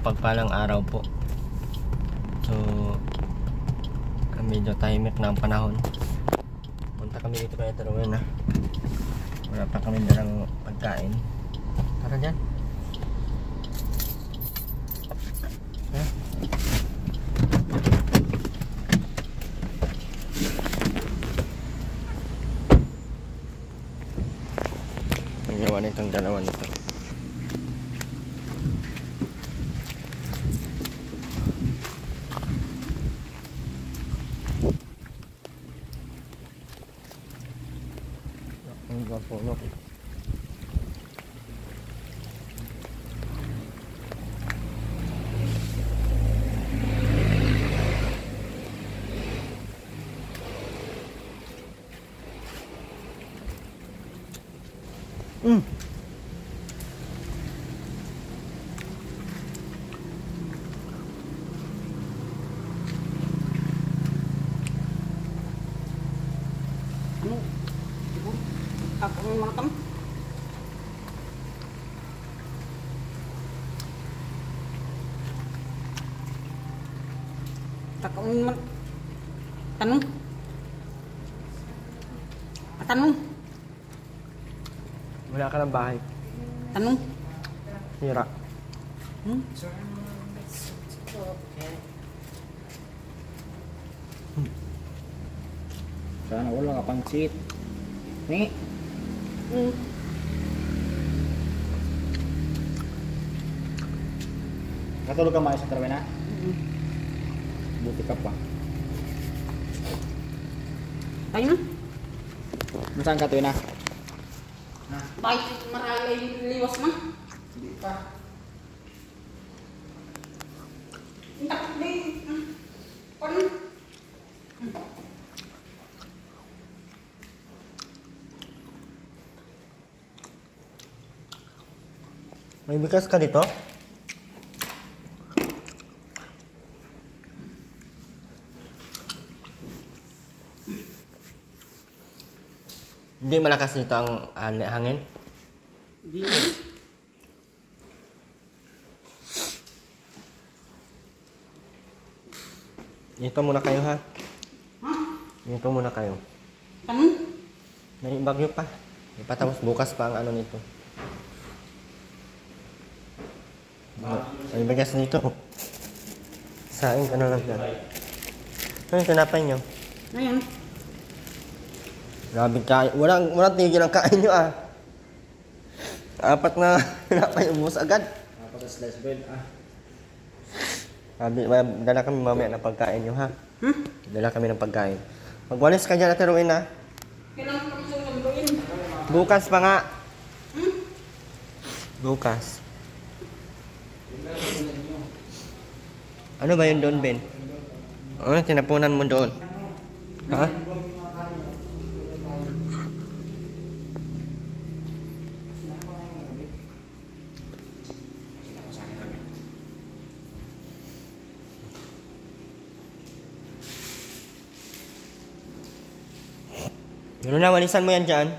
mapagpalang araw po. So medyo tahimik na ang panahon. Punta kami dito kay Rowena. Wala pa kami dalang pagkain. Tara dyan. Pagyawan itong dalawa nito. Ang puno. Ako makan. Takon man. Tanong. Tanong. Wala ka ng bahay. Tanong. Hira. Sana wala ka pansit. Ni. Katulog ka maayos sa Rowena? Buti ka pa. Tayo na. Saan ka tuwi na? Baik maralay liwas na. Hindi pa. Entak di. Pan. May bigas ka dito? Hindi malakas dito ang hangin? Di. Dito muna kayo ha. Ha? Dito muna kayo. Tanong. May bagyo pa. Ipatapos bukas pa ang ano nito. May bigas dito. Saing ka na lang dyan. Ano yung tinapay nyo? Ngayon. Grabe kain. Walang tigil ang kain nyo ah. 4 na tinapay ubos agad. Ako sa slice bread Grabe, dala kami mamaya ng pagkain nyo ha. Dala kami ng pagkain. Magwalis ka dyan, Ate Rowena. Kailangan kami sa gagawin. Bukas pa nga. Bukas. Ano ba yun doon, Ben? Ano tinapunan mo doon? Ha? Ano na, walisan mo yan dyan?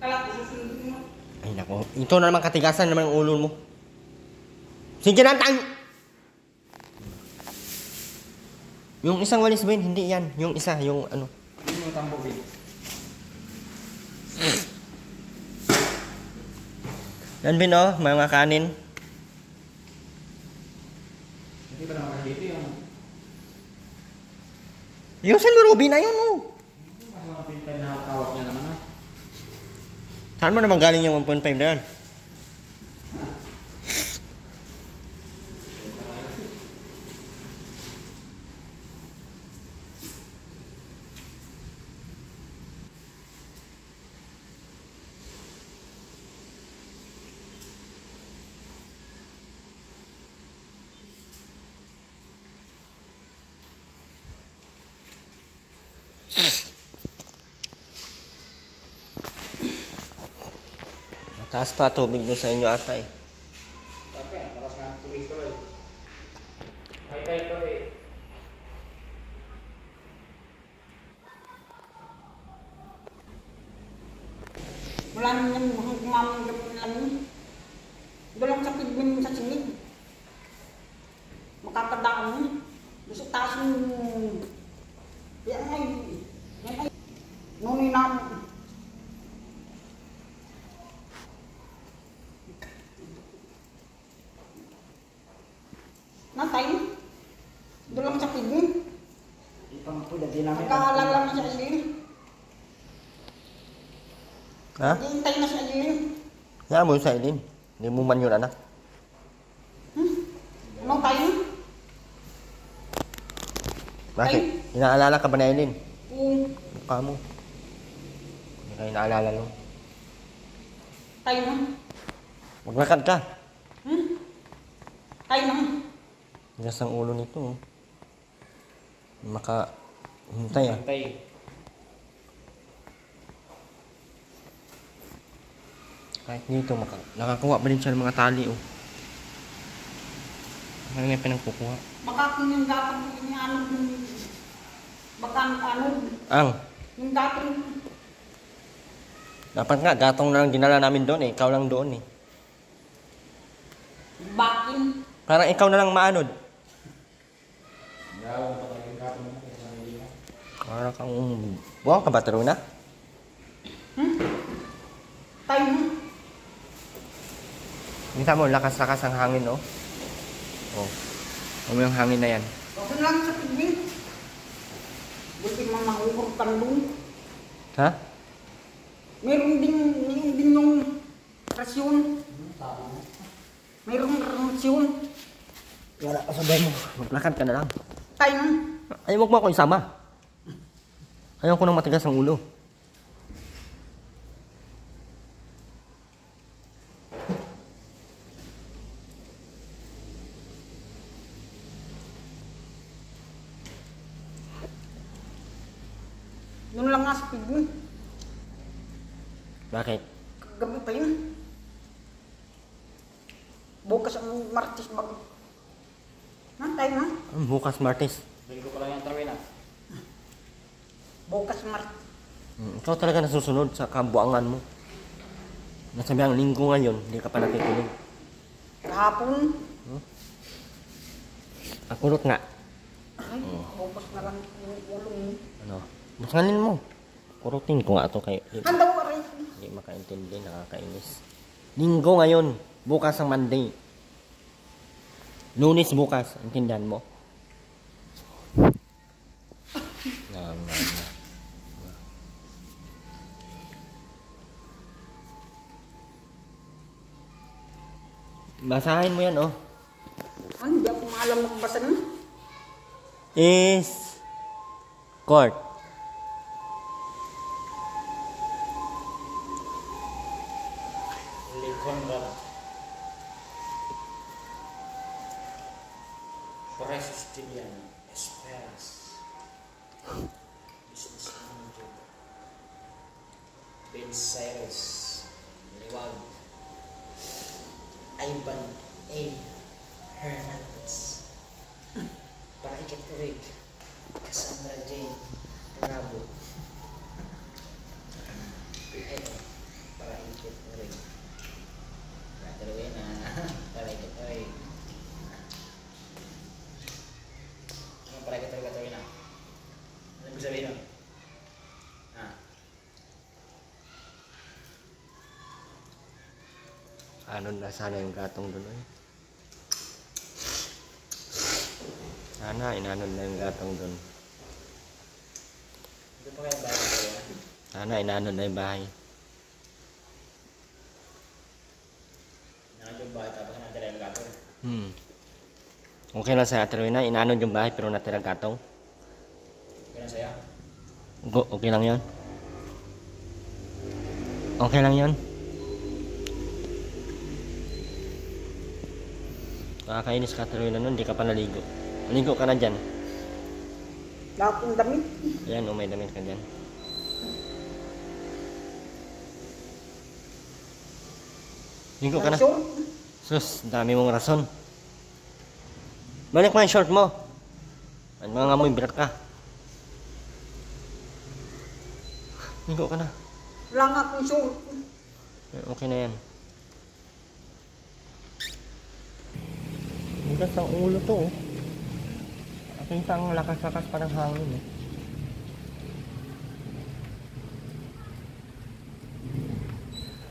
Kala ko susundin mo. Ay nako, ito na naman katigasan naman ang ulo mo. Sige na, yung isang walis ba yun? Hindi yan. Yung isa, yung ano. Hindi mo tambo bin. Yan bin oh, mga kanin. Hindi pa naman dito yung... Yung San Ruby na yun oh. Mas mga pinpan na tawag niya naman Saan mo naman galing yung 1.5 na yan? Taas pa tubig doon sa inyo ata eh. Tapi, maras nga tubig ko eh. Ay, ito eh. Wala naman yung mamang lang. Doon lang sa pigmin sa singig. na. Natay. Doon lang sa piging. Ipang po, dati namin. Nagkaalala lang na sa ilim. Ha? Hintay na sa ilim. Nga mo sa ilin. Hindi mo man yun anak. Ano tayo? Bakit? Inaalala ka ba na ilin? Oo. Mukha mo. Hindi ka inaalala no? Tayo na. Maglakad ka. Tayo na. Tigas ang ulo nito. Oh. Hintay ah. Hintay. Kahit dito, nakakuha pa rin siya ng mga tali oh. Ano nga pinagkukuha? Baka kung yung gatong inianod yung baka anod. Ang, Yung gatong dapat nga, gatong na lang dinala namin doon eh. Ikaw lang doon eh. bakin. Parang ikaw na lang maanod. Gawang pa talagang kapon mo kung saan hindi na. Parang kang... Wow, kabatero na. Tayo na. Kita mo, lakas-lakas ang hangin oh. Oh. Ano yung hangin na yan? Huwag lang sa piging. Buti man mahukor kandung. Ha? Meron din yung rasyon. Meron rasyon. Wala ka sabay mo. Maglakad ka na lang. Tayo na. Ay, huwag mo ako isama. Ayaw ko nang matigas ang ulo. Yun lang nga sa piging. Bakit? Kagabi pa yun. Bukas ang Martes mag... Tayo na. Bukas Martes. Linggo ko lang yung tarawin ah. Bukas Martes. Ikaw talaga nasusunod sa kabuangan mo. Nasabi ang linggo ngayon, hindi ka pa nakikinig. Kahapon. Akulot nga. Ay, bukas na lang yung ulong. Ano? Busanganin mo. Kurutin ko nga ito kayo. Handaw ka rin. Hindi makaintindi, nakakainis. Linggo ngayon, bukas ang Monday. Lunes bukas, intindihan mo? Na. Basahin mo yan, oh. Ay, hindi ako maalam magbasa na. Is court. Conrad. Precious Tilian. Esperas. Business manager. Ben Cyrus. Liwag. Ivan A. Hernandez. Paraikit Rig. Cassandra Jane Rabo. Ito. Paraikit Rig. Taruin na. Paraikit Rig. Ano paraikit Rig taruin na? Ano ibig sabihin nun? Ano na sana yung gatong doon eh. Sana inanod na yung gatong doon. Ito pa kaya bahay ko yan? Sana inanod na yung bahay. Nakadyo bahay tapos natira yung gato. Okay lang sa Aterwina, inanod yung bahay pero natira gatong. Okay lang sa'yo? Okay lang yon. Okay lang yon. Nakakainis ka Aterwina nun, di ka pa naligo. Naligo ka na dyan. Lahat ng damit. Ayan, may damit ka dyan. Ligo ka na. Rasyon. Sus, dami mong rason. Balik mo yung short mo. Ano mga ngamoy, birat ka. Ligo ka na. Wala nga akong suot. Okay na yan. Bigas ang ulo to oh. Nakita ang lakas-lakas parang hangin eh.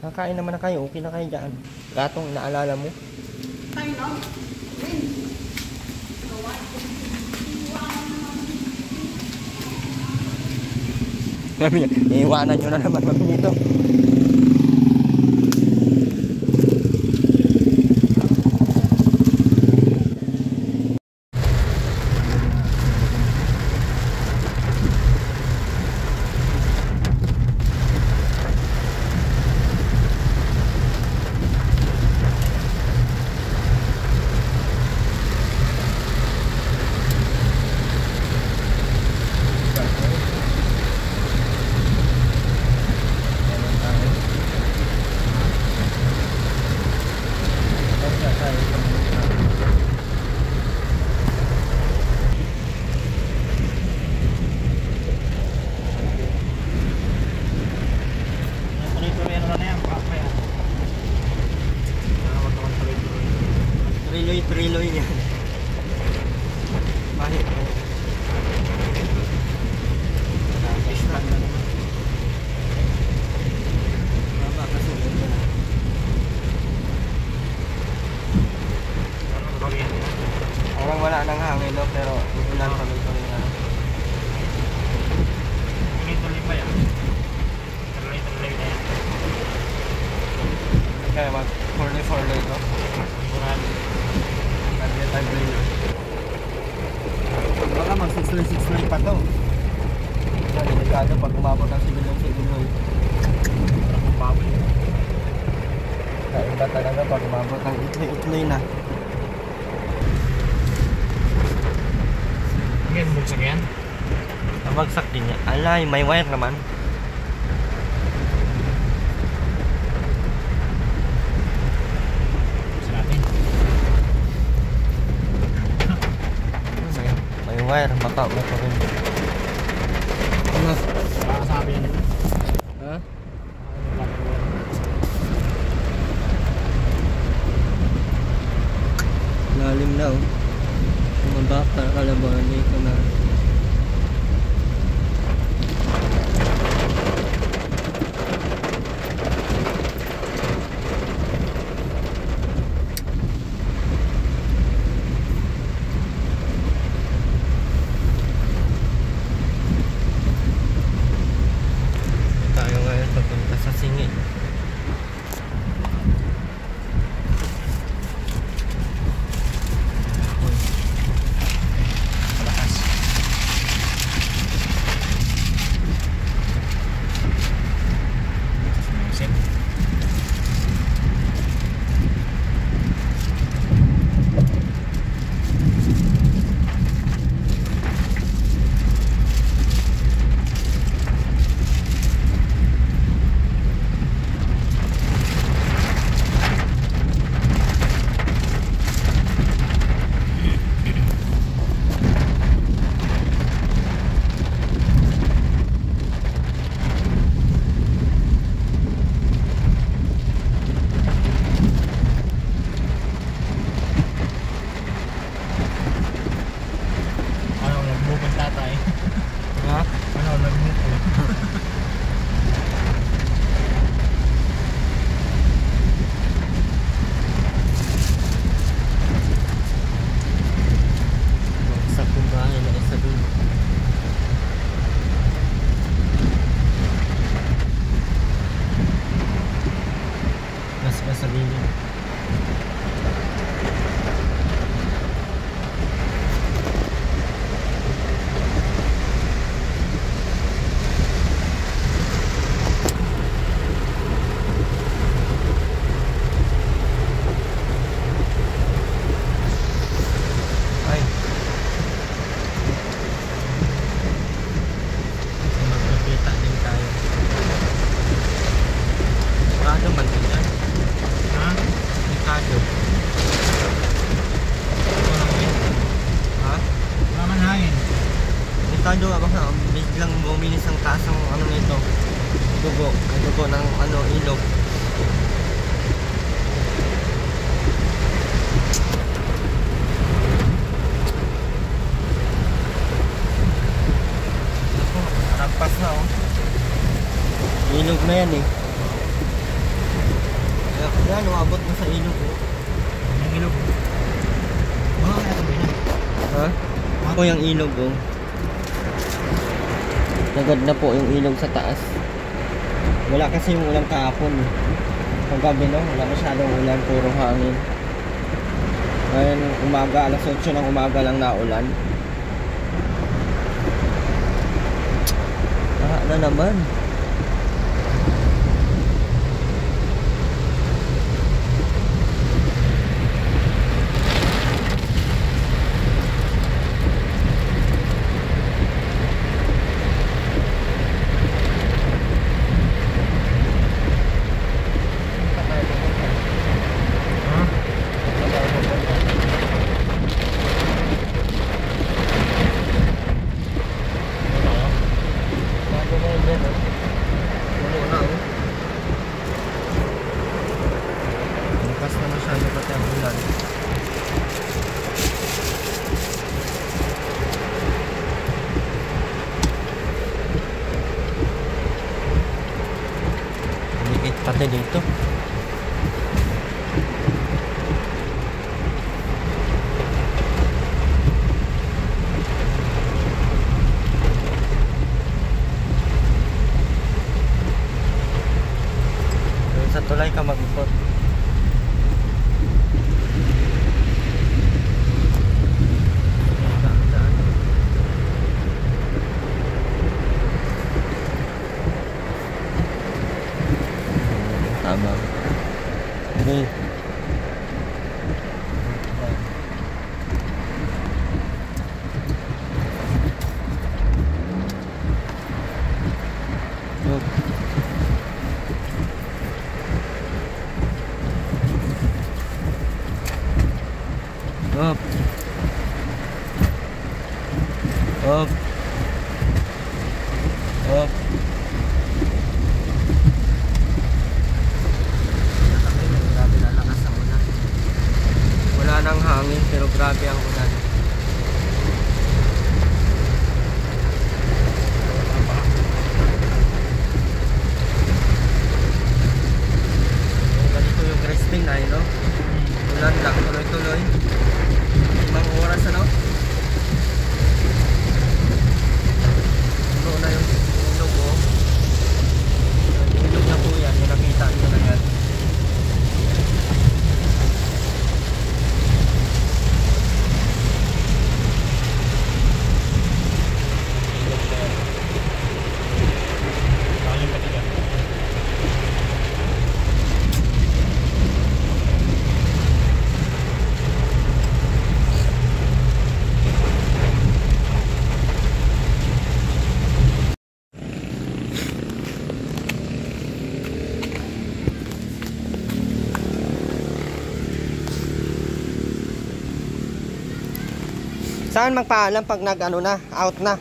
Kakain naman na kayo. Okay na kayo dyan. Gatong naalala mo. Tayo na. Win. Sabi niya, iiwanan nyo na naman kami dito. Triloy yan. Bakit? Istan na naman. Baba kasi ganda na. Parang wala nang hangin, no? Pero ulan tuloy-tuloy na. Tuloy-tuloy pa yan. Tuloy-tuloy na yan. Kaya mag forlay no? Sigurado. Kaya tayo blade. Baka mag 6 pa to. Yan, delikado pag umabot ang sibiloy. Parang baboy. Kaya iba talaga pag umabot ang itloy na. Ngayon, bugsak yan. Nabagsak din niya. Alay, may wire naman. Bugsak natin. May wire, baka rin. Ano? Sabi yan. Ha? Lalim na oh. Mabaka, kalabahan dito na. Tayo ngayon papunta sa Singit. Malakas. Sip. Ano, nag-move ang tatay. Ha? Ano, nag-move. Sa kumbahan na isa dun. Mas masabihin. Ay. Magpapita din tayo. Delikado man din yan. Ha? Delikado. Walang wind. Ha? Wala man hangin. Delikado nga baka biglang bumilis ang taas ng ano nito. Dugo. Ang dugo ng ano ilog. Ako, rampas na oh. Ilog na yan eh. Yan, umabot na sa ilog oh. Yung ilog. Oh, ito ba yun? Ha? Ako yung ilog oh. Nagad na po yung ilog sa taas. Wala kasi yung ulan kahapon. Paggabi no, wala masyadong ulan, puro hangin. Ngayon umaga, alas 8 ng umaga lang naulan. Na naman. Pati dito. Sa tulay ka mag-ikot. Tama. Okay. Up. Up. Up. Grabe na lakas ang ulan. Wala nang hangin pero grabe ang ulan. Ganito yung resting na yun, no? Ulan lang, tuloy-tuloy. 5 oras ano? Puno na yung ilog oh. Ilog na po yan, yung nakita nyo na yan. Ilog na yan. Ayun pati dyan. Saan magpaalam pag nag-ano na, out na?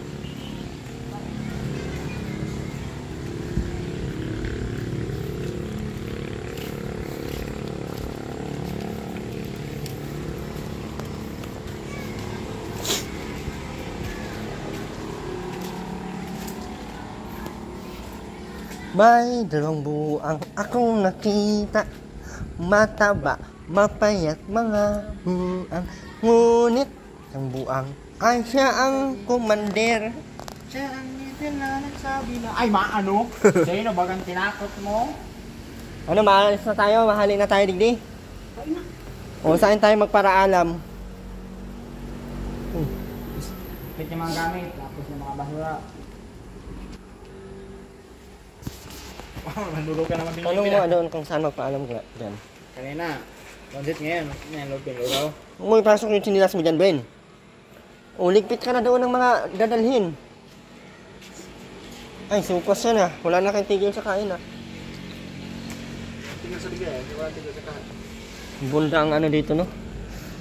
May dalawang buang akong nakita, mataba, mapayat mga buang, ngunit ang buang ay siya ang kumander. Siya ang ngiti na nagsabi na, ay maano? Sino bagang tinakot mo? Ano, maalis na tayo, mahalin na tayo digdi. Ay na. O saan tayo magparaalam? Pwede yung mga gamit, tapos yung mga basura. Wow, nanduro ka naman din. Tanong mo doon kung saan magpaalam ka dyan. Kanina, transit ngayon, nalog yung lugaw. Huwag mo ipasok yung sinilas mo dyan, Ben. O, ligpit ka na doon ng mga dadalhin. Ay, sukos yan ah. Wala na kayong tigil sa kain ah. Tingnan sa bigay, di ba? Tingnan sa kahan. Bunda ang ano dito, no?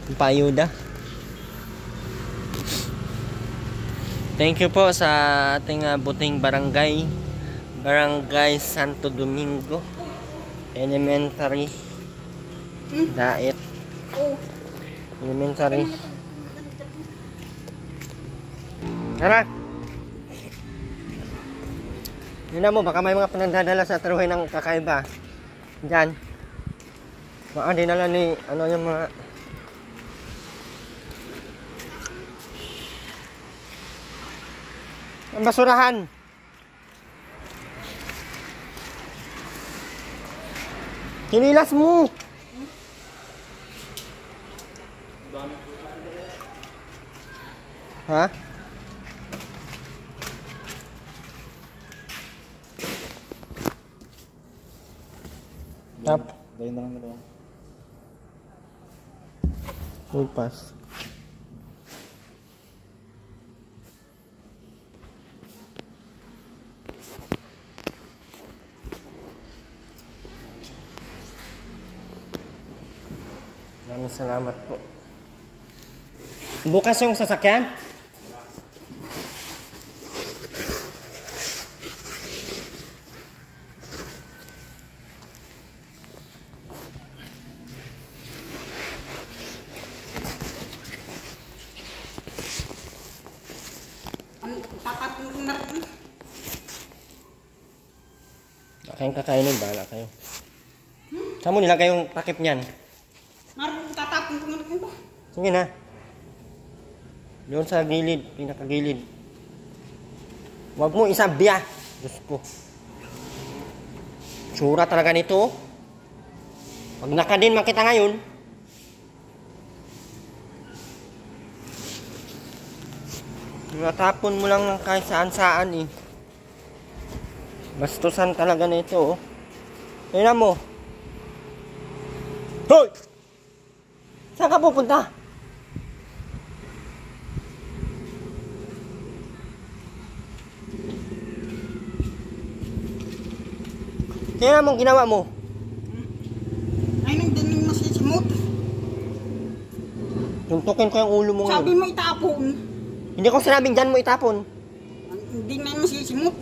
Yung payuda. Thank you po sa ating buting barangay. Barangay Santo Domingo Elementary. Dait. Elementary. Tara! Yun na mo, baka may mga pinagdadala sa truhe ng kakaiba. Diyan. Baka dinala ni, ano yung mga... Ang basurahan. Kinilas mo. Ha? Tap. Gawin na lang ito. Ulpas. Maraming salamat po. Bukas yung sasakyan? Tatapin na rin. Kayong kakainin, bahala kayo. Saan mo nilagay yung takip niyan? Naroon, tatapin ko na rin ba? Sige na. Doon sa gilid, pinakagilid. Huwag mo isabya. Diyos ko. Tsura talaga nito. Pag nakadin makita ngayon. Natapon mo lang ng kahit saan-saan eh. Bastusan talaga nito oh. Tingnan mo. Hoy! Saan ka pupunta? Tingnan mo ang ginawa mo. Ay, nagdaning masisimot. Tuntukin ko yung ulo mo Sabi ngayon. mo itapon. Hindi ko sinabing dyan mo itapon. Hindi na masisimot.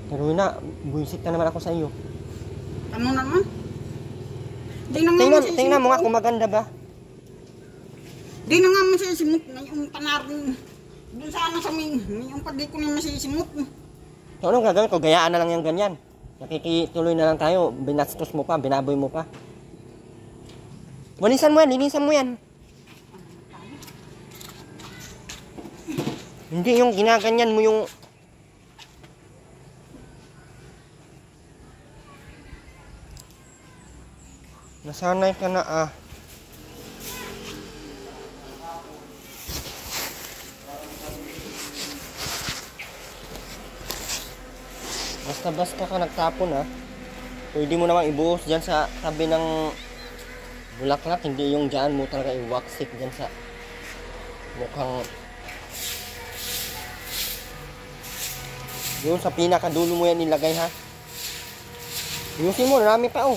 Pero na, buwisit na naman ako sa iyo. Ano naman? Hindi na nga masisimot. Tingnan mo nga kung maganda ba. Hindi na nga masisimot. Ngayong panarin. Doon sana sa min. Ngayong pa di ko na masisimot. So anong gagawin ko? Gayaan na lang yung ganyan. Nakikituloy na lang tayo. Binastos mo pa, binaboy mo pa. Linisan mo yan, linisan mo yan. Hindi yung ginaganyan mo yung... Nasanay ka na ah. Basta-basta ka nagtapon ah. Pwede mo naman ibuhos dyan sa tabi ng bulaklak. Hindi yung dyan mo talaga i-waxit dyan sa mukhang... Yung sa pinakadulo mo yan nilagay ha. Ayusin mo, marami pa oh.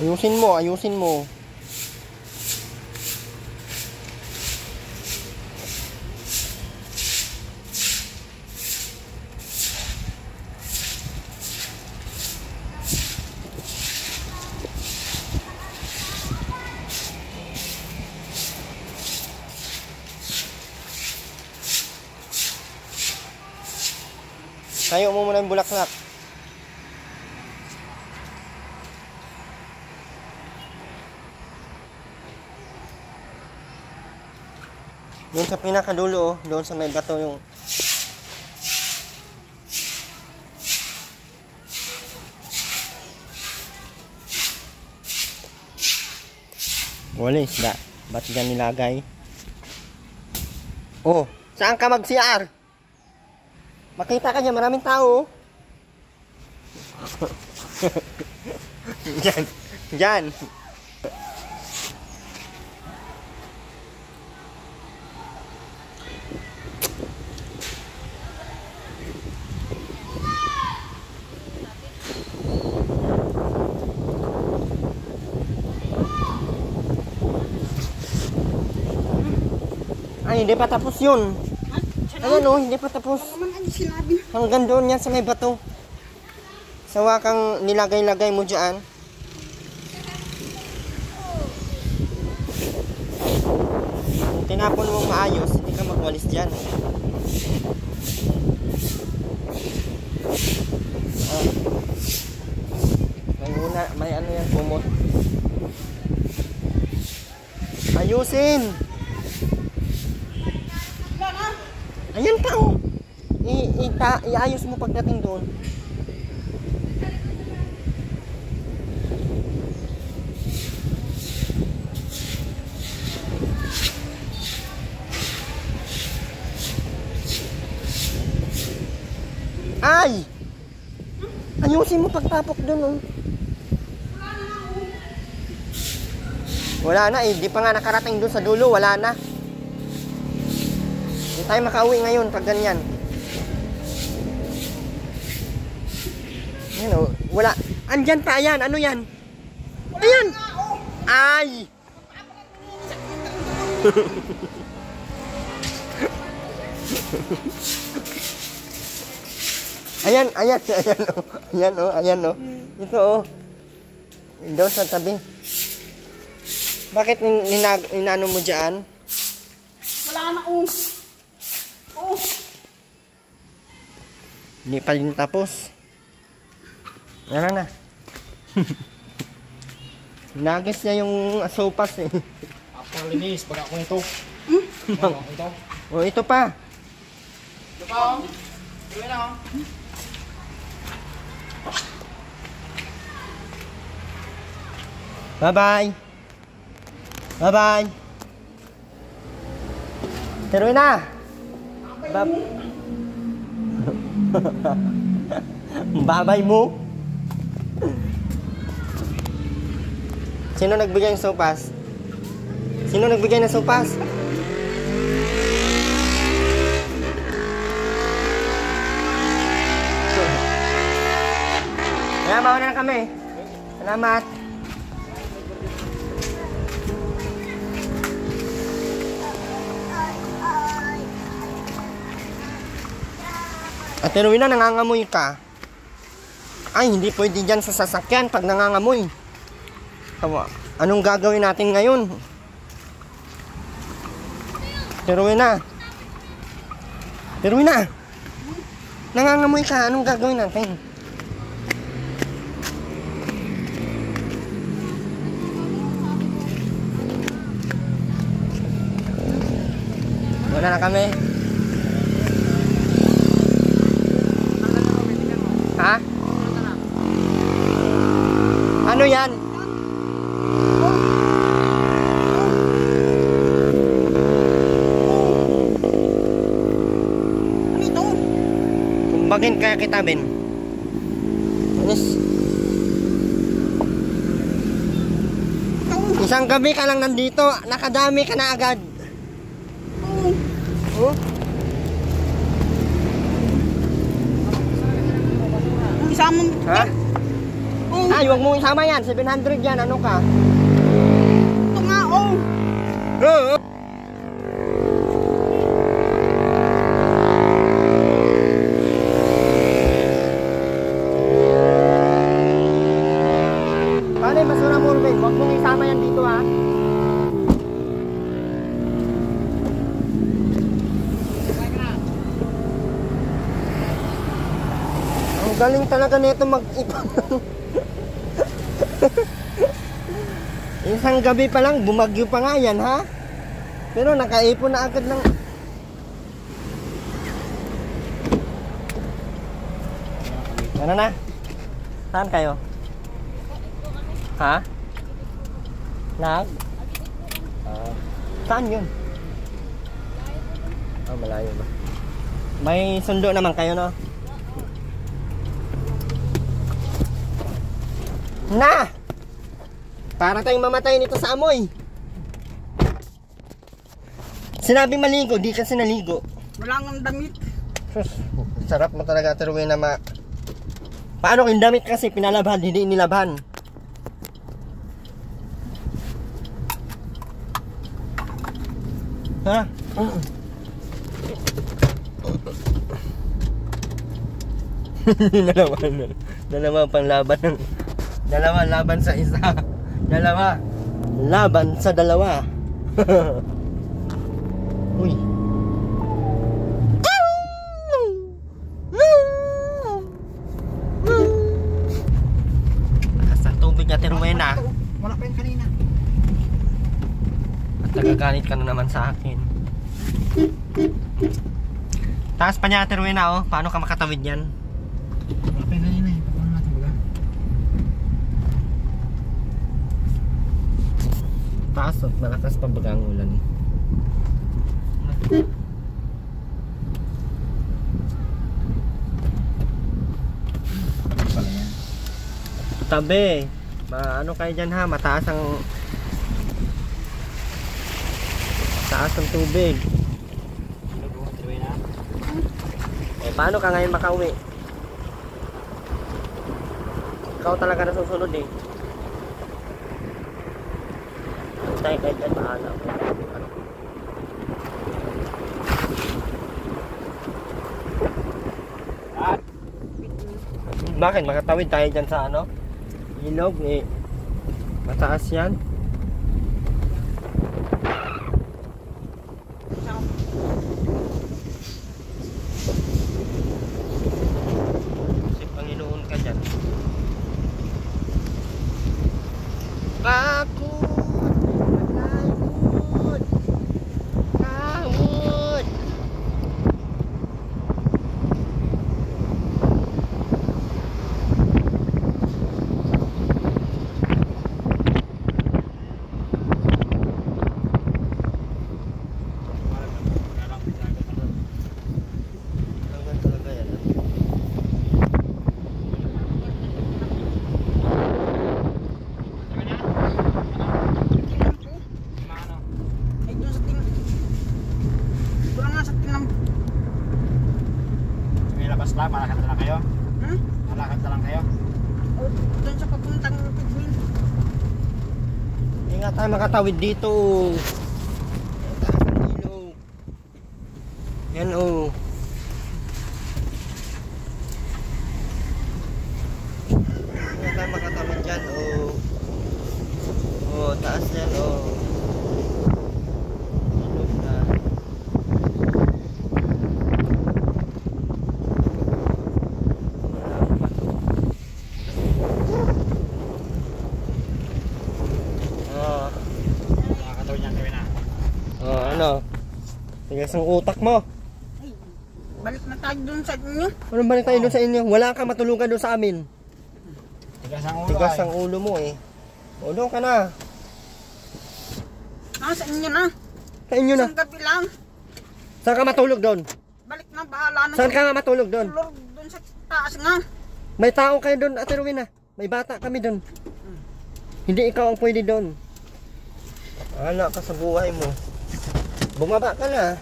Ayusin mo, ayusin mo. Tayo mo muna yung bulaklak. Doon sa pinakadulo, oh, doon sa may bato yung... Wala isda. Ba't dyan nilagay? Oh, saan ka mag-CR? Makita ka niya, maraming tao. Diyan. Diyan. Ay, hindi pa tapos yun. Ayan o, hindi pa tapos. Ano naman ang sinabi? Hanggang doon yan sa may bato. Sawa kang nilagay-lagay mo dyan. Kung tinapon mo maayos, hindi ka magwalis dyan. May ano yan, kumot. Ayusin! Ayan pa oh! Iayos mo pagdating doon. Ay! Ayusin mo pagtapok doon oh. Wala na eh, di pa nga nakarating doon sa dulo, wala na. Hindi tayo makauwi ngayon pag ganyan. Yan o, wala. Andyan pa, ayan, ano yan? Ayan! Ay! Ayan, ayan, ayan o. Ayan o, ayan o. Ito o. Doon sa tabi. Bakit ninano mo dyan? Wala na oh. Oh. Hindi pa din tapos. Ano na? Nagis niya yung sopas eh. After linis, pag ako ito. Ito. O ito pa. Ito pa oh. Ito na oh. Bye-bye. Bye-bye. Teruin na. Bye-bye mo. Sino nagbigay ng sopas? Sino nagbigay ng sopas? Kaya mauna na kami. Salamat. At Teruin na, nangangamoy ka. Ay, hindi pwede dyan sa sasakyan pag nangangamoy. Anong gagawin natin ngayon? Teruin na. Teruin na. Nangangamoy ka, anong gagawin natin? Wala na kami. Ha? Ano yan? Ano ito? Kumbagin kaya kita, Ben. Anis. Isang gabi ka lang nandito, nakadami ka na agad. Oh? Isama mo. Ha? Oh. Ay, huwag mo isama yan. 700 yan. Ano ka? Ito nga oh. Oo. Paano yung basura mo, Ruben? Huwag mong isama yan dito, ha? Ang galing talaga nito mag-ipon. Isang gabi pa lang, bumagyo pa nga yan, ha? Pero nakaipon na agad ng... Ano na? Saan kayo? Ha? Saan yun? Malayo ba? May sundo naman kayo, no? Na! Para tayong mamatay nito sa amoy. Sinabi maligo, di kasi naligo. Wala nang damit. Sus, sarap mo talaga, Teruin, na paano yung damit kasi pinalabhan, hindi nilabhan. Ha? Dalawa pang laban ng... Dalawa laban sa isa. Dalawa laban sa dalawa. Uy. Lakas ng tubig Ate Rowena. Wala pa yun kanina. At nagagalit ka na naman sa akin. Taas pa niya Ate Rowena, oh. Paano ka makatawid yan? Wala pa yun kanina eh. Paano natin baga? Taas at malakas pa baga ang ulan. Pala yan. Tabi. Ano kayo dyan ha? Mataas ang tubig. Eh paano ka ngayon makauwi? Ikaw talaga nasusunod eh. Antay kayo dyan, bahala ko. Bakit? Makatawid tayo dyan sa ano? Ilog eh. Mataas yan. Si Panginoon ka dyan. Bakod! Malahod! Kahod! Hanggang talaga yan. Tingnan ko. Ay, doon sa tingnan. Doon nga sa tingnan. May labas lang, malakad na lang kayo. Hmm? Malakad na lang kayo. O, doon sa papuntang Pidmin. Hindi nga tayo makatawid dito. Taas ng ilog. Yan oh. Hindi nga tayo makatawid dyan oh. Oh, taas yan oh. Ilog na. Oh. Makakataw niyan kami na. Oh, ano? Tigas ang utak mo. Ay, balik na tayo doon sa inyo. Anong balik tayo doon sa inyo? Wala kang matulungan doon sa amin. Tigas ang ulo Tigas ay. ang ulo mo eh. O, doon ka na. Sa inyo na. Sa inyo na. Isang gabi lang. Saan ka matulog doon? Balik na, bahala na. Saan ka nga matulog doon? Lord, doon sa taas nga. May tao kayo doon, Ate Rowena. May bata kami doon. Hindi ikaw ang pwede doon. Wala ka sa buhay mo. Bumaba ka na.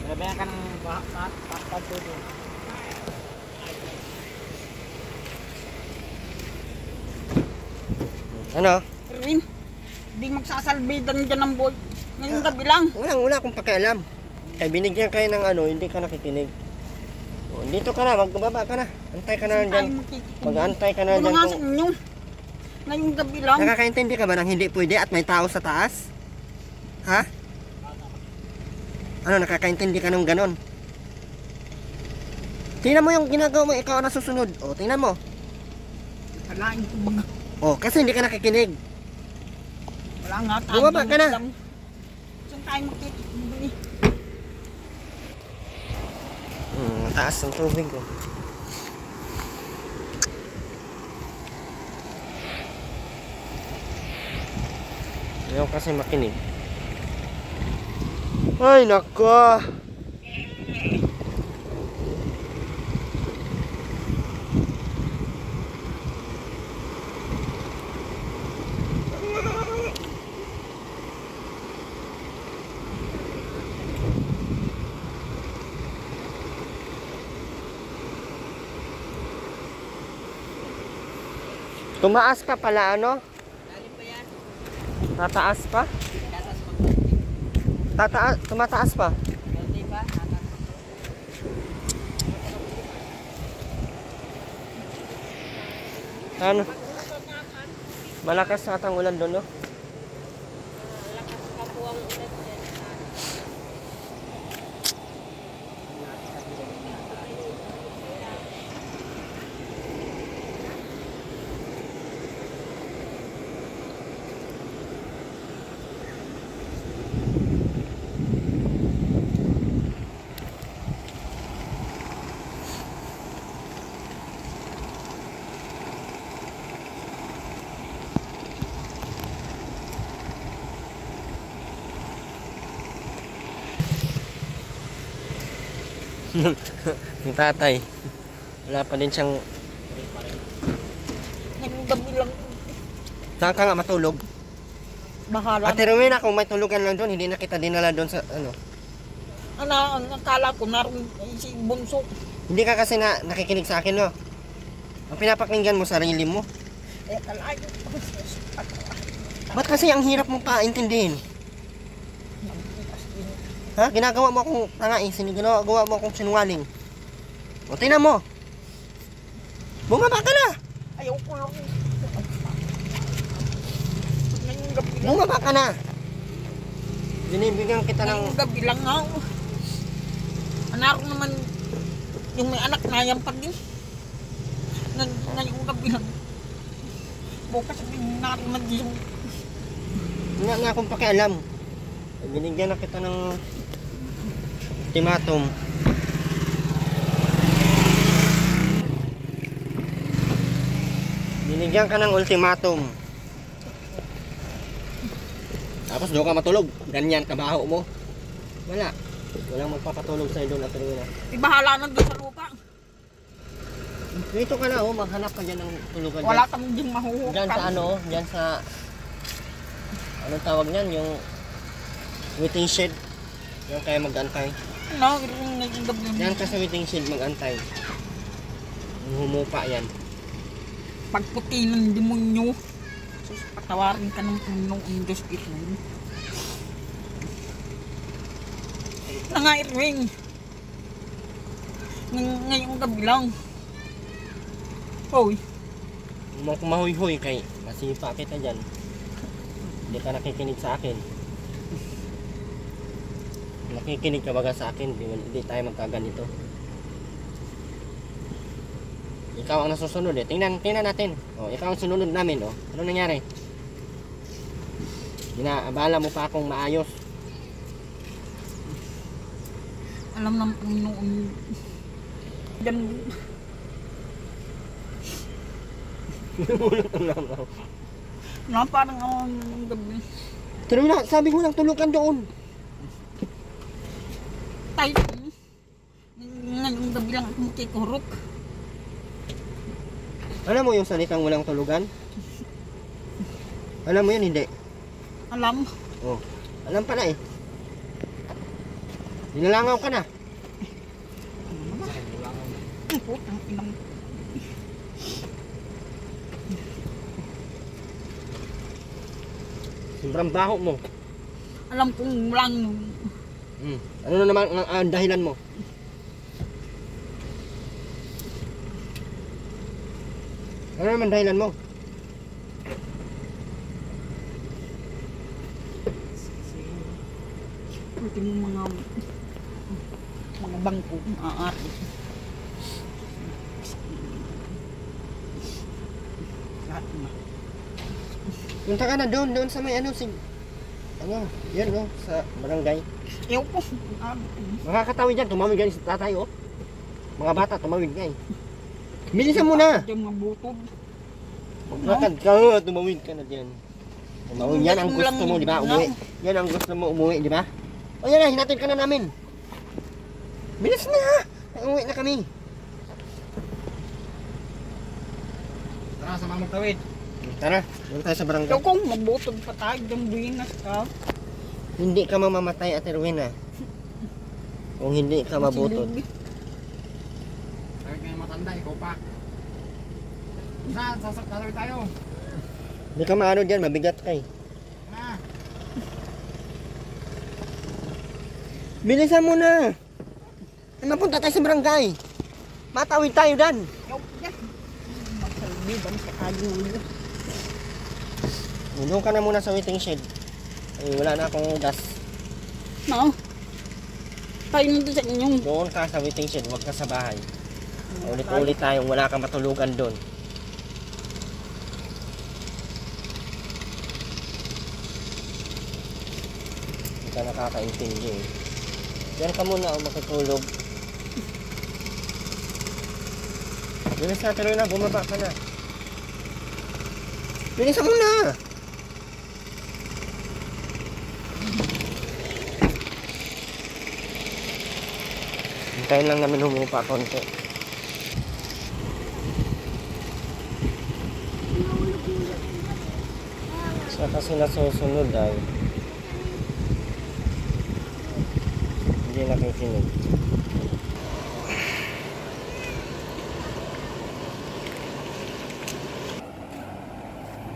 Labayan ka ng pagtudo. Ano? Erwin, di magsasalbidan dyan ng boy. Ngayong gabi lang. Wala akong pakialam. Kaya binigyan kayo ng ano, hindi ka nakikinig. O, dito ka na, magbaba ka na. Antay ka na Ay, dyan. Mag-antay ka na Ano dyan. nga sa inyo? Ngayong gabi lang. Nakakaintindi ka ba ng hindi pwede at may tao sa taas? Ha? Ano, nakakaintindi ka ng ganon? Tingnan mo yung ginagawa mo, ikaw ang nasusunod. O, tingnan mo. Kalain ko baga. O, kasi hindi ka nakikinig. Wala nga tayo. Bumaba ka na. Saan tayo makikibili? Taas ang tubig ko. Ayaw kasi makinig. Ay, nako. Tumaas ka pala, ano? Tataas pa? Tumataas pa? Ano? Malakas na atang ulan doon, no? Lakas pa po ang ulan dyan. Yung tatay. Wala pa din siyang... Ngayong gabi lang. Saan ka nga matulog? Bahala. Ate Rowena, kung may tulugan lang doon, hindi na kita dinala doon sa ano. Ang akala ko naroon si Bunso. Hindi ka kasi nakikinig sa akin, no? Ang pinapakinggan mo, sarili mo. Eh, kalayo. Ba't kasi ang hirap mo pa intindihin? Ha? Ginagawa mo akong tanga eh. Ginagawa mo akong sinungaling. O, tingnan mo. Bumaba ka na. Ayaw ko lang. Ngayong gabi lang. Bumaba ka na. Binibigyan kita ng... Ngayong gabi lang nga. Naroon naman yung may anak na yan pa din. Ngayong gabi lang. Bukas naroon na din. Wala nga akong pakialam. Binigyan na kita ng ultimatum. Binigyan ka ng ultimatum. Tapos doon ka matulog. Ganyan kabaho mo. Wala. Walang magpapatulog sa'yo doon, Ate Rowena. Ibahala na doon sa lupa. Dito ka na, oh. Maghanap ka dyan ng tulugan. Wala kang ding mahuhukan. Dyan sa ano, dyan sa... Anong tawag niyan? Yung... waiting shed. Yan kaya mag-antay. No, ngayong gabi lang. Yan ka sa waiting shed mag-antay. Humupa yan. Pagputi ng demonyo. Sus, patawarin ka ng Panginoong Diyos ito. Na nga, Irwin. Ngayong gabi lang. Hoy. Kung mahuy-huy kay masipa kita dyan. Hindi ka nakikinig sa akin. Nakikinig ka baga sa akin, hindi tayo magkaganito. Ikaw ang nasusunod eh. Tingnan natin. Oh, ikaw ang sununod namin, oh. Ano nangyari? Inaabala mo pa akong maayos. Alam ng Panginoon. Yan. Na parang ang gabi. Pero na, sabi ko lang tulugan doon. Tayo. Ngayong gabi lang akong kikurok. Alam mo yung salitang walang tulugan? Alam mo yun, hindi? Alam. Oh, alam pala eh. Nilalangaw ka na. Ang inang. Sobrang baho mo. Alam kong lang. Ano na naman ang dahilan mo? Ano naman dahilan mo? Pwede mo mga bangko maaari. Lahat na. Punta ka na doon sa may ano, yan no, sa barangay. Ew po. Makakatawid dyan, tumawid yan sa tatay oh. Mga bata, tumawid nga eh. Bilisan mo na! Yung mga butod. Maglakad ka, tumawid ka na dyan. Tumawid, yan ang gusto mo, di ba? Umuwi. Yan ang gusto mo, umuwi, di ba? O yan na, hinatid ka na namin. Bilis na! Umuwi na kami. Tara, sama magtawid. Tara, doon tayo sa barangay. Ew kung magbutod pa tayo, yung buwinas ka. Hindi ka mamamatay, Ate Rowena. Kung hindi ka mabutod. Sabi kayo matanda, ikaw pa. Saan? Tatawid tayo. Hindi ka maano dyan, mabigat ka eh. Na. Bilisan mo na! Ay, mapunta tayo sa barangay. Matawid tayo dan. Ew, yan. Magsalbiban sa agyo. Doon ka na muna sa waiting shed. Ay, wala na akong gas. No? Kayo nandun sa inyong... Doon ka sa waiting shed, huwag ka sa bahay. Ulit-ulit tayong wala kang matulugan doon. Hindi ka nakakaintindi eh. Diyan ka muna o makitulog. Bilis na, tuloy na, bumaba ka na. Bilis mo na! Hintayin lang namin humupa konti. Siya kasi nasusunod ay hindi nakikinig.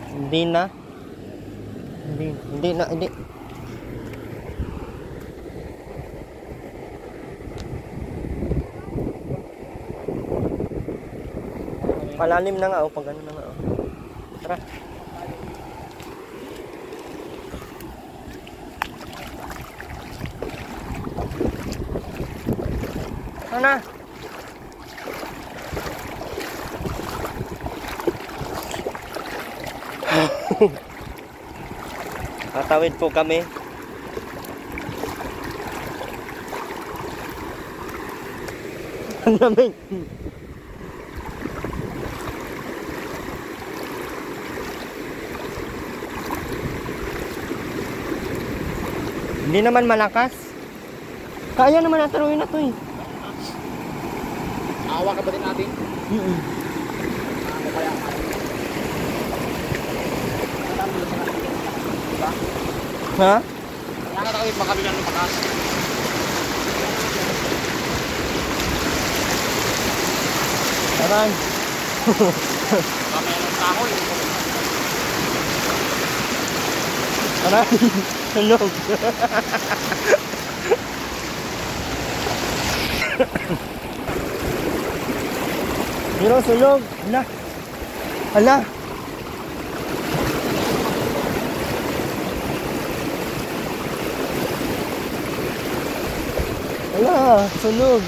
Hindi na. Hindi. Palalim na nga, pag ano na nga. Tara. Sana. Tatawid po kami. Ang lamig. Hindi naman malakas. Kaya naman nataruin na to eh. Awa ka ba din natin? Ano kaya? Ha? Kaya ka makabilang ng bakas. Aray. Kamaya ng kahoy. Aray. Tulog. Pero sulog. Hala. Hala. Hala, sunog.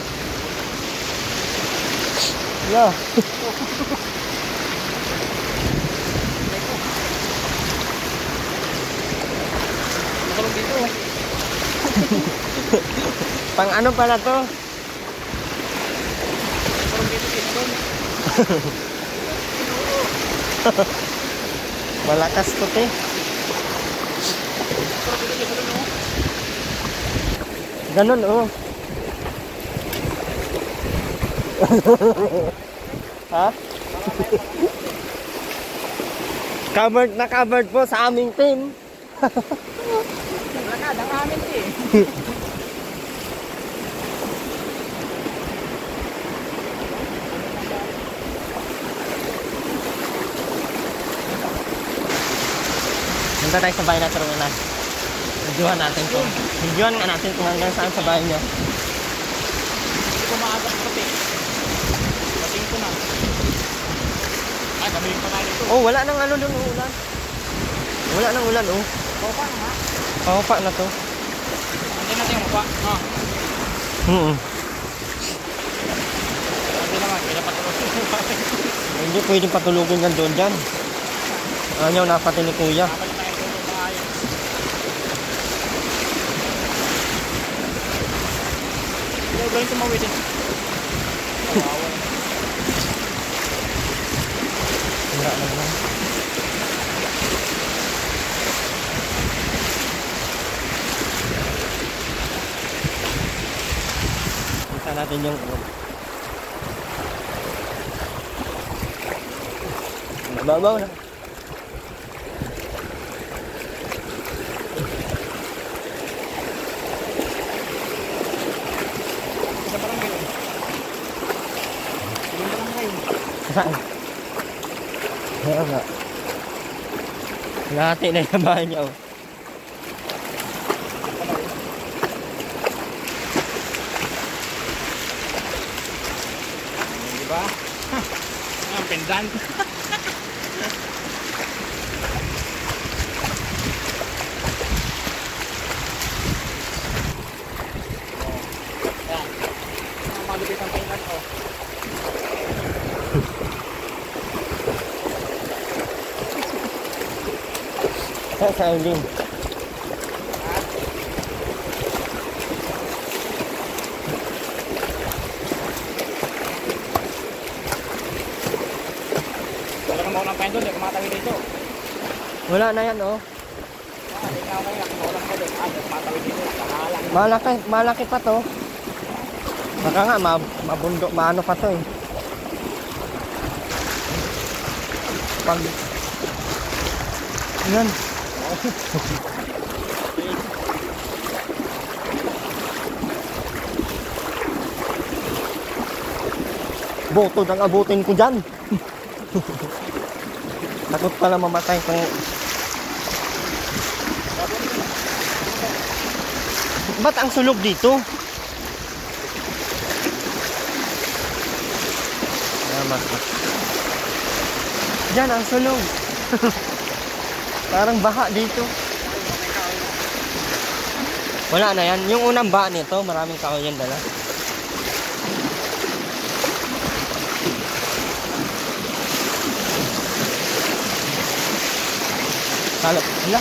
Hala. Makulong dito. Pang ano pala to? Makulong dito dito. Malakas to te. Ganun oh. Ha? Covered po sa aming team. Lakad ang amin eh. Punta tayo sa bahay na Turunan. Videohan natin to. Videohan nga natin kung hanggang saan sa bahay niya. Hindi ko maaga sa kape. Pating ko na. Ay, gamihin pa tayo ito. Oh, wala nang ano doon ulan. Wala nang ulan oh. Opa nga. Paupa na to. Andiyan natin yung mukha. No. Andiyan naman, kaya patulogin yung mukha. Hindi pwedeng patulugin yan doon dyan. Ayaw na pati ni kuya. Kapag tayo ito yung maayos. Hindi, gawin tumawid eh. Kawawa. Wala naman. Kita natin yung nababaw na. Sa barangay yun. Sa barangay yun. Saan? Kaya nga. Lahati na yung bahay niya oh. Diba? Ang pendant. Sa Alin. Wala kang maulang pa yun doon, hindi ako matawid dito. Wala na yan, oh. Hindi nga ako kaya, maulang pa doon. Hindi ako matawid dito. Kahalang. Malaki pa to. Baka nga, mabundok, maano pa to eh. Pag... Yan. Botod ang abutin ko dyan. Takot pala mamatay kung... Ba't ang sulog dito? Diyan ang sulog. Parang baha dito. Wala na yan. Yung unang baha nito, maraming kahoy yan dala. Halap. Hala.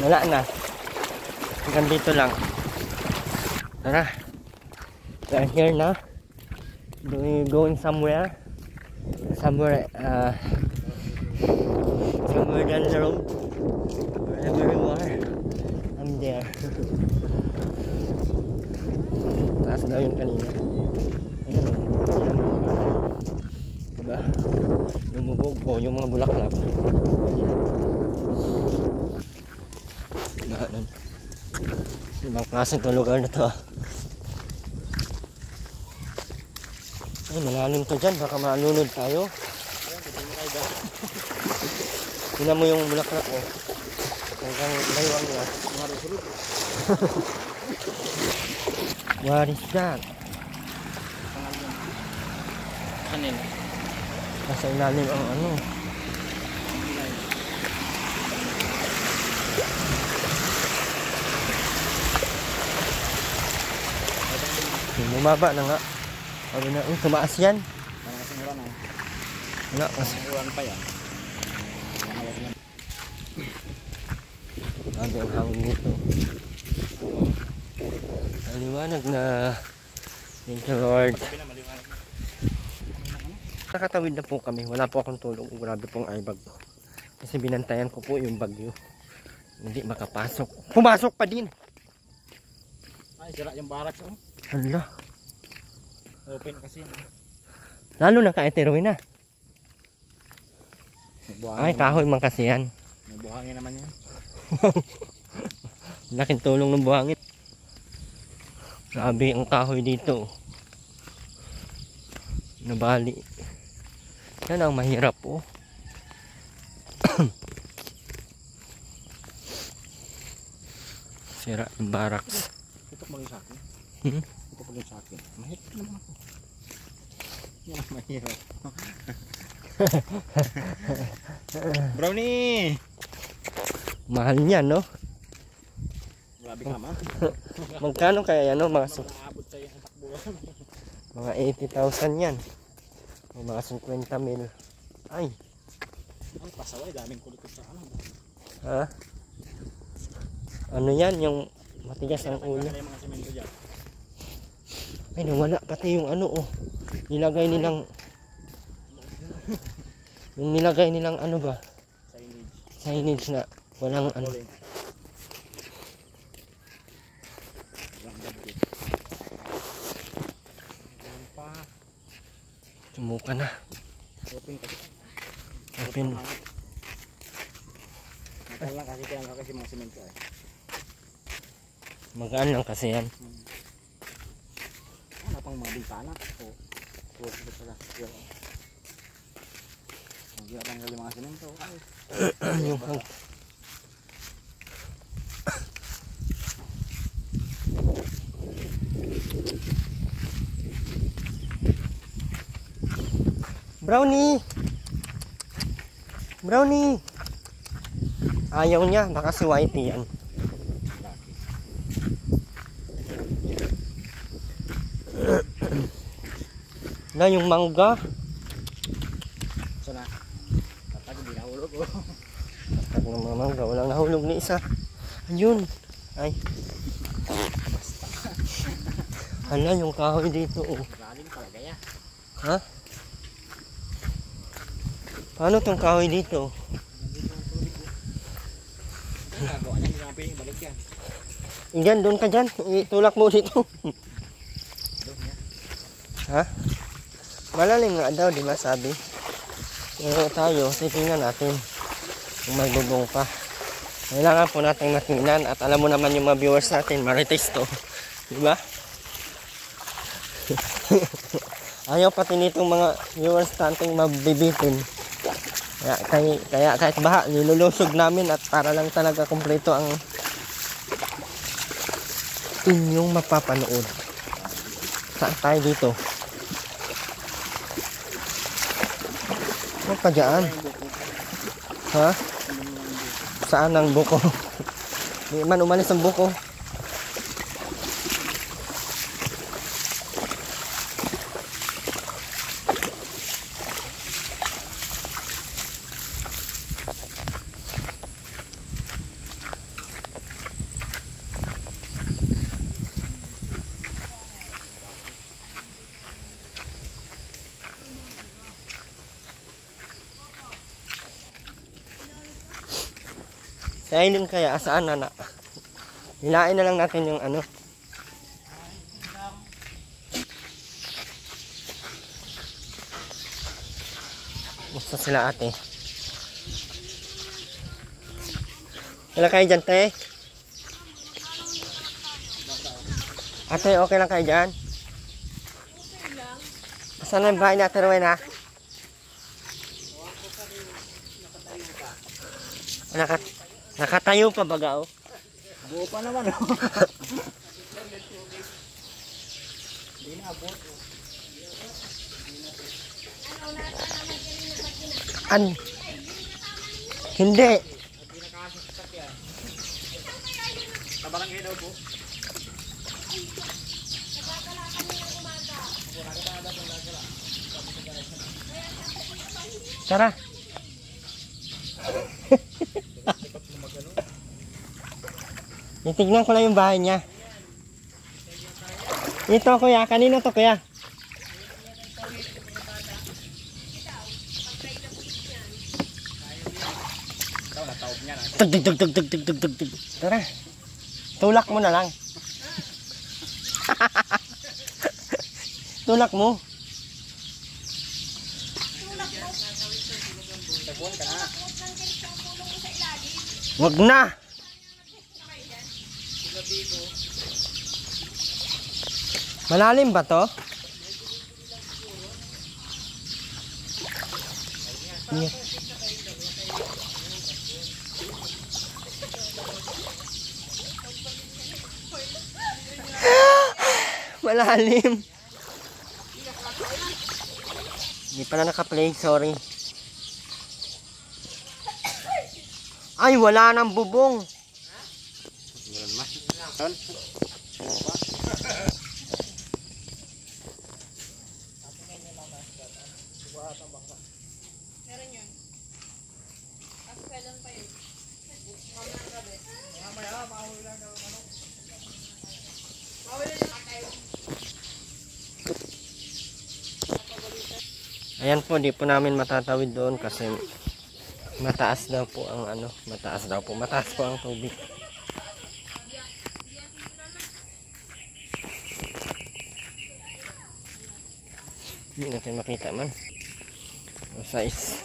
Wala na. Hanggang dito lang. Tara. We're here na. Going somewhere. Somewhere down the road. Wherever you are, I'm there. Taas daw yun kanina. Ayun o. Diba? Lumubog po yung mga bulaklak. Ganun. Ibang klase itong lugar na to. Ay, malalim to dyan. Baka malunod tayo. Tingnan mo yung bulaklak oh. Hanggang layuan nila. What is that? Kanin. Nasa ilalim ang ano. Bumaba na nga. Sabi na, tumaas yan. Wala kasi. Ulan pa yan. Sabi ang hangin dito. Maliwanag na. Thank you Lord. Nakatawid na po kami. Wala po akong tulog. Grabe pong aibag. Kasi binantayan ko po yung bagyo. Hindi makapasok. Pumasok pa din. Ay, sira yung barracks oh. Hala. Open kasi. Lalo na ka-eteroy na. Buhangin. Ay, kahoy man kasi yan. May buhangin naman yan. Laking tulong ng buhangin. Grabe ang kahoy dito. Nabali. Yan ang mahirap po. Sira yung barracks. Ito mo rin sa akin. Ito mo rin sa akin. Mahirap naman ako. Yan ang mahirap. Brownie! Mahal niyan, no? Grabe ka ma. Magkano kaya yan, no? Aabot sa'yo ang takbuhan. Mga 80,000 yan. O mga 50 mil. Ay. Ang pasaway, daming kulit sa ano. Ha? Ano yan? Yung matigas ang ulo. Yung mga semento dyan. Ay, nawala pati yung ano, oh. Nilagay nilang... yung nilagay nilang ano ba? Signage na walang ano. Sumuka na. Open. Magal lang kasi kaya kasi mga semento eh. Magaan lang kasi yan. Ano pang mga bintana? O, ito pala. Hindi na tanggal yung mga semento. Yung Brownie! Brownie! Ayaw niya, baka si Whitey yan. Na yung mangga. So na. Kapag hindi nahulog oh. Pag ng mga mangga, walang nahulog ni isa. Ayun. Ay. Hala, yung kahoy dito oh. Lalim talaga yan. Ha? Paano tong kahoy dito? Ang gagawa niya, hindi naman pwedeng balik yan. Diyan, doon ka dyan. Itulak mo dito. Ha? Malalim nga daw, di ba sabi? Pero tayo, titingnan natin kung may bubong pa. Kailangan po natin matingnan at alam mo naman yung mga viewers natin, marites to. Di ba? Ayaw pati nitong mga viewers nating mabibitin. Kaya kahit baha, nilulusog namin at para lang talaga kumpleto ang inyong mapapanood. Saan tayo dito? Huwag ka dyan. Ha? Saan ang buko? Di man umalis ang buko. Si Aileen kaya, saan na? Hilain na lang natin yung ano. Gusto sila ate. Wala kayo dyan, te? Ate, okay lang kayo dyan? Saan na yung bahay natin, Rowena? Nakatayo pa baga oh. Buo pa naman oh. Hindi na abot. Hindi. Kabarangay daw po. Tara. Itignan ko lang yung bahay niya. Ito kuya, kanino to kuya? Ikaw na taob niya na. Tug. Tara. Tulak mo na lang. Tulak mo. Tagpuan ka na. Wag na. Malalim ba to? Yeah. Malalim. Hindi pala naka-play, sorry. Ay, wala nang bubong. Ayan po, di po namin matatawid doon kasi mataas daw po ang ano, mataas po ang tubig. Hindi natin makita man. Ang size.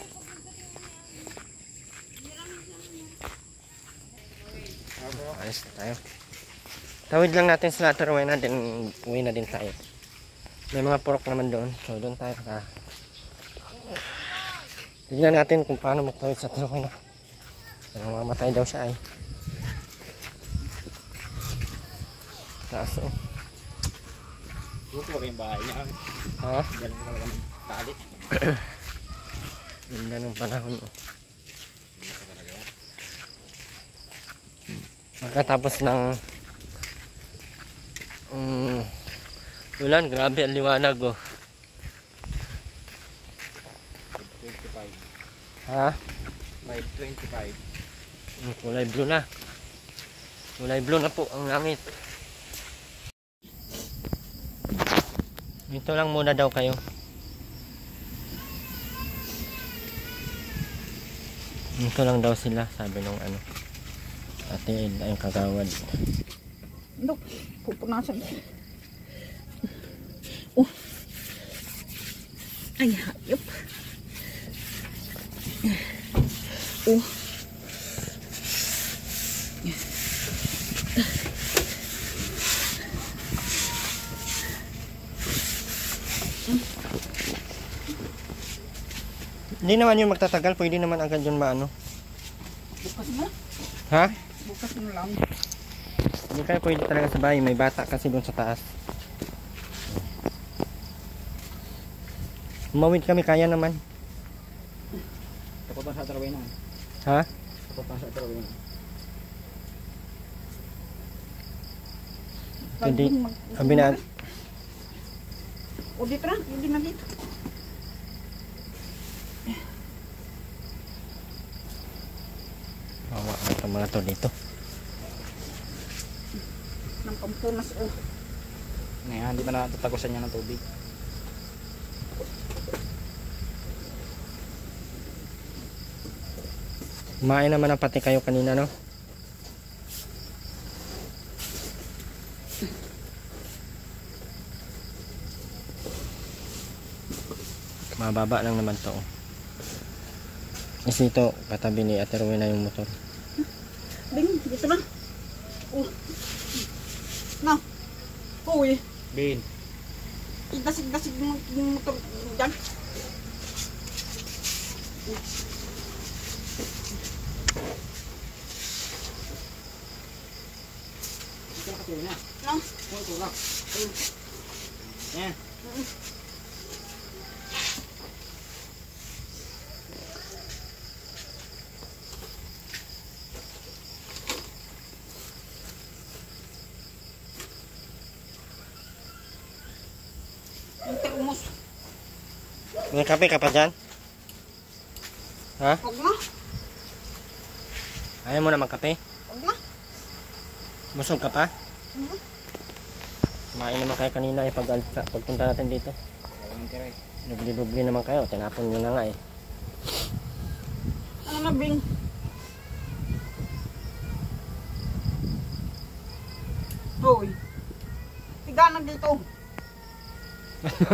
Ayos na tayo. Tawid lang natin sa Rowena, din uwi na din tayo. May mga purok naman doon, so doon tayo ka. Tignan natin kung paano magtawid sa Rowena. Mamatay daw siya ay. Taas oh. Buko ba yung bahay niya? Ha? Galing talaga ng tali. Ganda ng panahon oh. Pagkatapos ng ulan, grabe ang liwanag oh. 25. Ha? 5:25. Kulay blue na. Kulay blue na po ang langit. Dito lang muna daw kayo. Dito lang daw sila, sabi nung ano. Ate Ed ay kagawad. Look, pupunasan. Oh. Ay, hayop. Oh. Hindi naman yung magtatagal, pwede naman agad yun maano. Bukas na. Ha? Bukas na lang. Hindi kayo pwede talaga sa bahay, may bata kasi doon sa taas. Umawid kami, kaya naman. Tapos pa sa tarawih na. Ha? Tapos pa sa tarawih na. Hindi, sabi na, O dito na, hindi na dito. bawa na itong mga to dito. Ng pampunas o. Ngayon, hindi pa natatagusan niya ng tubig. Kumain naman ang pati kayo kanina, no? Mababa lang naman to. Kasi ito, katabi ni Ate Rowena yung motor. Bing, dito na. Oh. Na. Uy, Bin. idasig-dasig yung motor dyan. Ito na kasi na. Na. Ito lang. Yan. Yung termos. May kape ka pa dyan? Ha? Huwag na. Ayaw mo na magkape? Huwag na. Busog ka pa? Mhm. Kumain naman kayo kanina pagpunta natin dito. Ang tiray. Dubli-dubli naman kayo, tinapon nyo na nga eh. Ano na, Bing? Uy. Tiga na dito.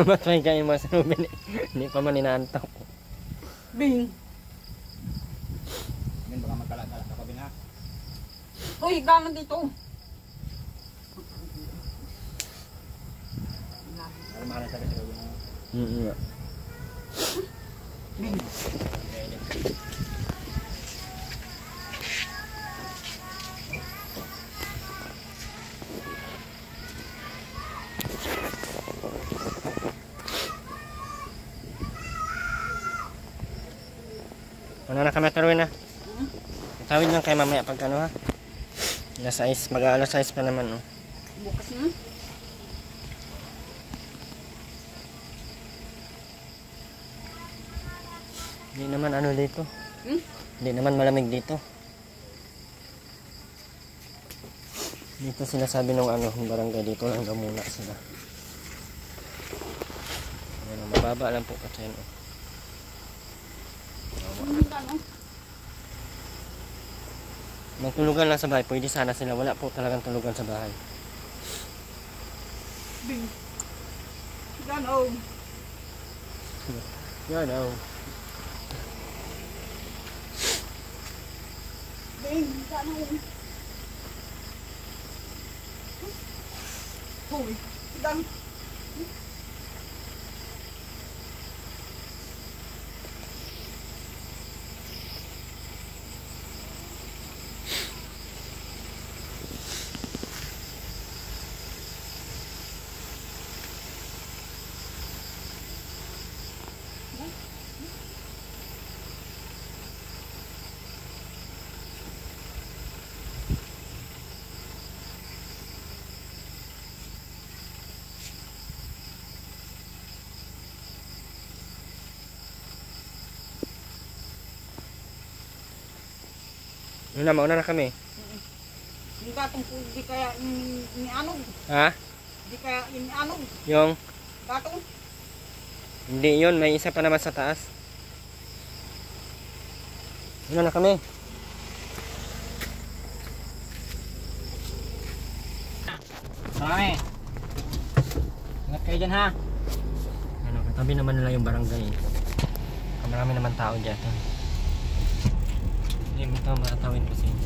Ba't may kayo mga sinubin? Hindi pa man inaantok. Bing. Bin, baka magkalat-kalat ka pa, Bin, ha? Uy, higa na dito. Para mahalan sa tarawih na. Mm-hmm. Bing. Ano na kami taruin na? Tawid lang kayo mamaya pag ano ha? Alas 6, mag-aalas 6 pa naman oh. Bukas na. Hindi naman ano dito. Hmm? Hindi naman malamig dito. Dito sila sabi nung ano, barangay dito lang daw muna sila. Ano, mababa lang po kasi ano. Ano? Magtulugan lang sa bahay, pwede sana sila. Wala po talagang tulugan sa bahay. Bing. Higa na, oh. Yan oh. Bing, higa na, oh. Uy, higa na. Mauna na kami. Yung gatong po, di kaya inianog. Ha? Di kaya inianog. Yung, Gatong. hindi yun, may isa pa naman sa taas. Una na kami. Marami. Ingat kayo dyan ha. Ano, katabi naman nila yung barangay. Marami naman tao dyan. Hindi mo ito matatawin kasi.